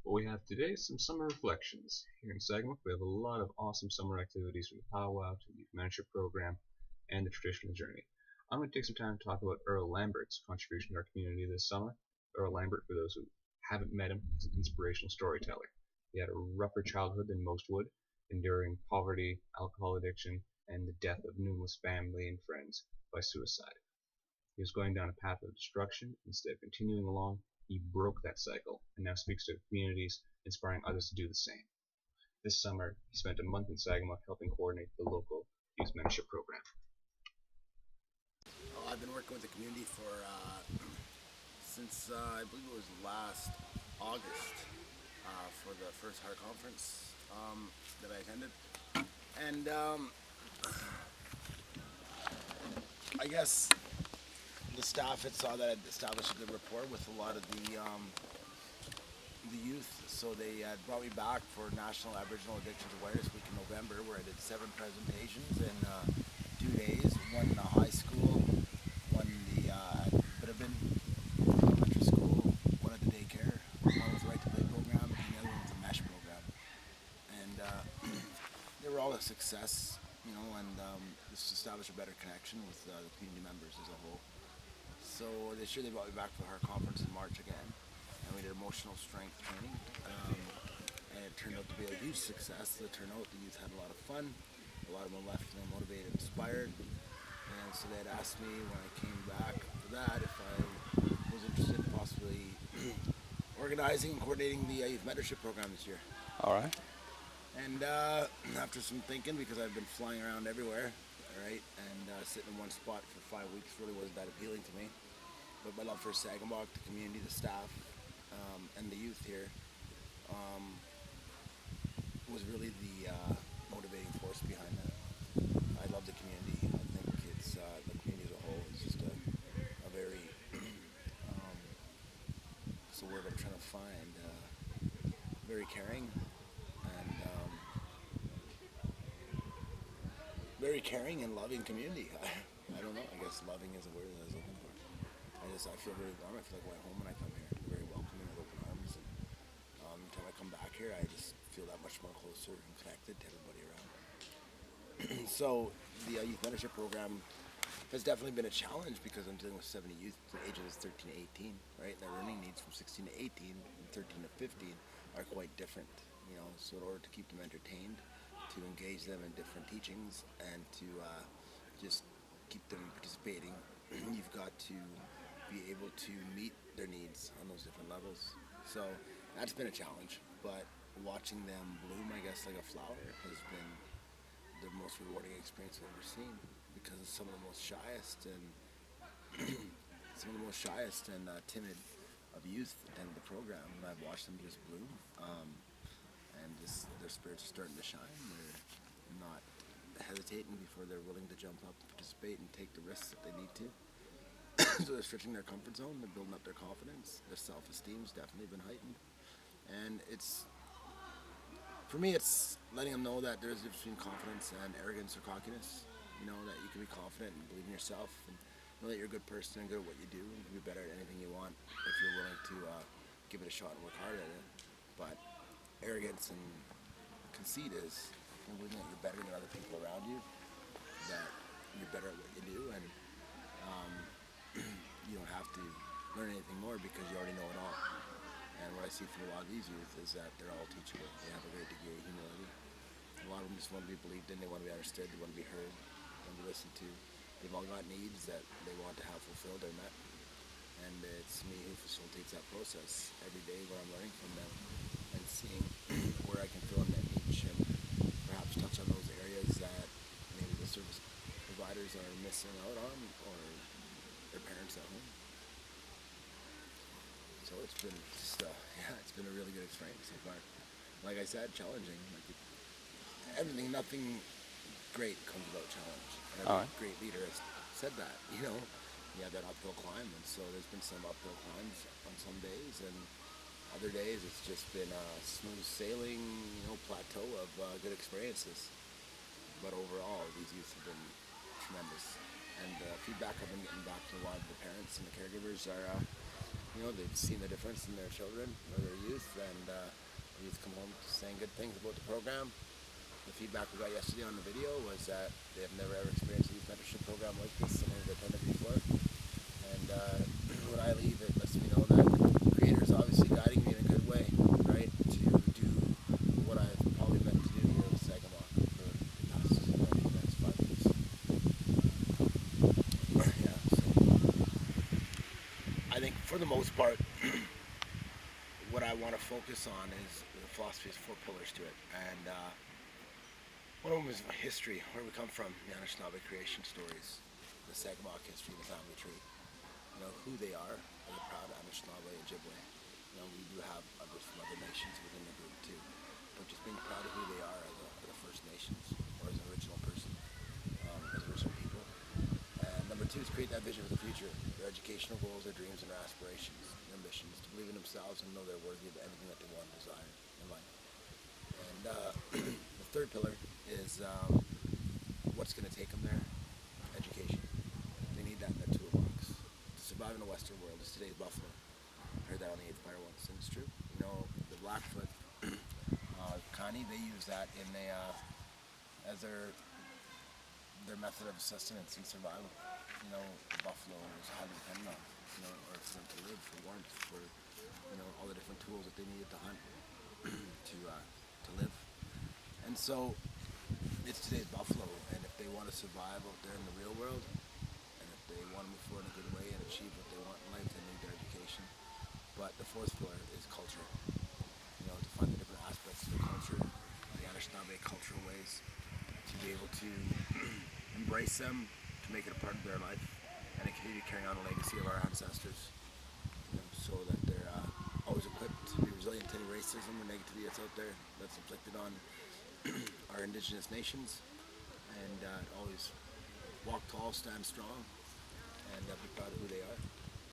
What we have today is some summer reflections. Here in Sagamok, we have a lot of awesome summer activities from the powwow to the youth mentorship program and the traditional journey. I'm going to take some time to talk about Earl Lambert's contribution to our community this summer. Earl Lambert, for those who haven't met him, is an inspirational storyteller. He had a rougher childhood than most would, enduring poverty, alcohol addiction, and the death of numerous family and friends by suicide. He was going down a path of destruction. Instead of continuing along, he broke that cycle and now speaks to communities, inspiring others to do the same. This summer, he spent a month in Sagamok helping coordinate the local youth mentorship program. I've been working with the community for since I believe it was last August for the first Heart Conference that I attended, and I guess the staff had saw that I'd established a good rapport with a lot of the youth, so they had brought me back for National Aboriginal Addictions Awareness Week in November, where I did 7 presentations in 2 days, one in a high school, one in the Bidabin elementary school, one at the daycare, one with the Right to Play program, and the other one with the MESH program. And they were all a success, and this established a better connection with the community members as a whole. So this year they brought me back for our conference in March again, and we did emotional strength training, and it turned out to be a huge success. The turnout, the youth had a lot of fun, a lot of them left feeling motivated and inspired, and so they had asked me when I came back for that if I was interested in possibly organizing and coordinating the youth mentorship program this year. All right. And after some thinking, because I've been flying around everywhere, right, and sitting in one spot for 5 weeks really wasn't that appealing to me. But my love for Sagamok, the community, the staff, and the youth here was really the motivating force behind that. I love the community. I think it's the community as a whole is just a very what's the word I'm trying to find? Very caring and loving community. I don't know. I guess loving is a word that I was looking for. I feel very warm. I feel like I'm at home when I come here. They're very welcoming with open arms. And every time I come back here, I just feel that much more closer and connected to everybody around. So the youth mentorship program has definitely been a challenge because I'm dealing with 70 youth the ages 13 to 18, right? And their learning needs from 16 to 18 and 13 to 15 are quite different, So in order to keep them entertained, to engage them in different teachings, and to just keep them participating, you've got to be able to meet their needs on those different levels. So that's been a challenge, but watching them bloom, I guess, like a flower has been the most rewarding experience I've ever seen, because it's some of the most shyest and timid of youth attend the program, and I've watched them just bloom, and just their spirits are starting to shine. They're not hesitating before they're willing to jump up, participate, and take the risks that they need to. So they're stretching their comfort zone, they're building up their confidence, their self-esteem's definitely been heightened. And for me, it's letting them know that there's a difference between confidence and arrogance or cockiness. That you can be confident and believe in yourself, and know that you're a good person and good at what you do, and you can be better at anything you want if you're willing to give it a shot and work hard at it. But arrogance and conceit is believing that you're better than other people around you, that you're better at what you do, and you don't have to learn anything more because you already know it all. And what I see from a lot of these youth is that they're all teachable. They have a great degree of humility. A lot of them just want to be believed in, they want to be understood, they want to be heard, they want to be listened to. They've all got needs that they want to have fulfilled or met. And it's me who facilitates that process every day, where I'm learning from them and seeing where I can fill in that niche and perhaps touch on those areas that maybe the service providers are missing out on, or their parents at home. So it's been just, it's been a really good experience so far. Like I said, challenging. Nothing great comes without challenge. And every great leader has said that, You have that uphill climb, and so there's been some uphill climbs on some days, and other days it's just been a smooth sailing, plateau of good experiences. But overall, these youth have been tremendous. And the feedback I've been getting back from a lot of the parents and the caregivers are they've seen the difference in their children or their youth, and youth come home saying good things about the program. The feedback we got yesterday on the video was that they have never ever experienced a youth mentorship program like this, and they've attended before. And when I leave, it lets me know that the Creator is obviously guiding me in a good way, right, to do what I've probably meant to do here with Sagamok for the past next 5 years. Yeah, so I think for the most part, what I want to focus on is the philosophy has 4 pillars to it, and one of them is my history, where we come from, the Anishinaabe creation stories, the Sagamok history, the family tree. Who they are as a proud Anishinaabe Ojibwe. We do have others from other nations within the group too, but just being proud of who they are as a First Nations or as an original person, as original people. And number 2 is create that vision for the future, their educational goals, their dreams and their aspirations, their ambitions, to believe in themselves and know they're worthy of anything that they want and desire in life. And the 3rd pillar is what's going to take them there. Education. They need that in their toolbox to survive in a Western world. It's today's buffalo. I heard that on the 8th Fire once, and it's true. The Blackfoot, Kani, they use that in as their method of sustenance and survival. The buffalo is highly dependent on, or for them to live, for warmth, for all the different tools that they needed to hunt to live. And so it's today's buffalo, and if they want to survive out there in the real world, and if they want to move forward in a good way and achieve what they want in life, they need their education. But the 4th pillar is culture. To find the different aspects of the culture, the Anishinaabe cultural ways, to be able to embrace them, to make it a part of their life, and to continue to carry on the legacy of our ancestors, so that they're always equipped to be resilient to any racism or negativity that's out there that's inflicted on our Indigenous nations, and always walk tall, stand strong, and be proud of who they are.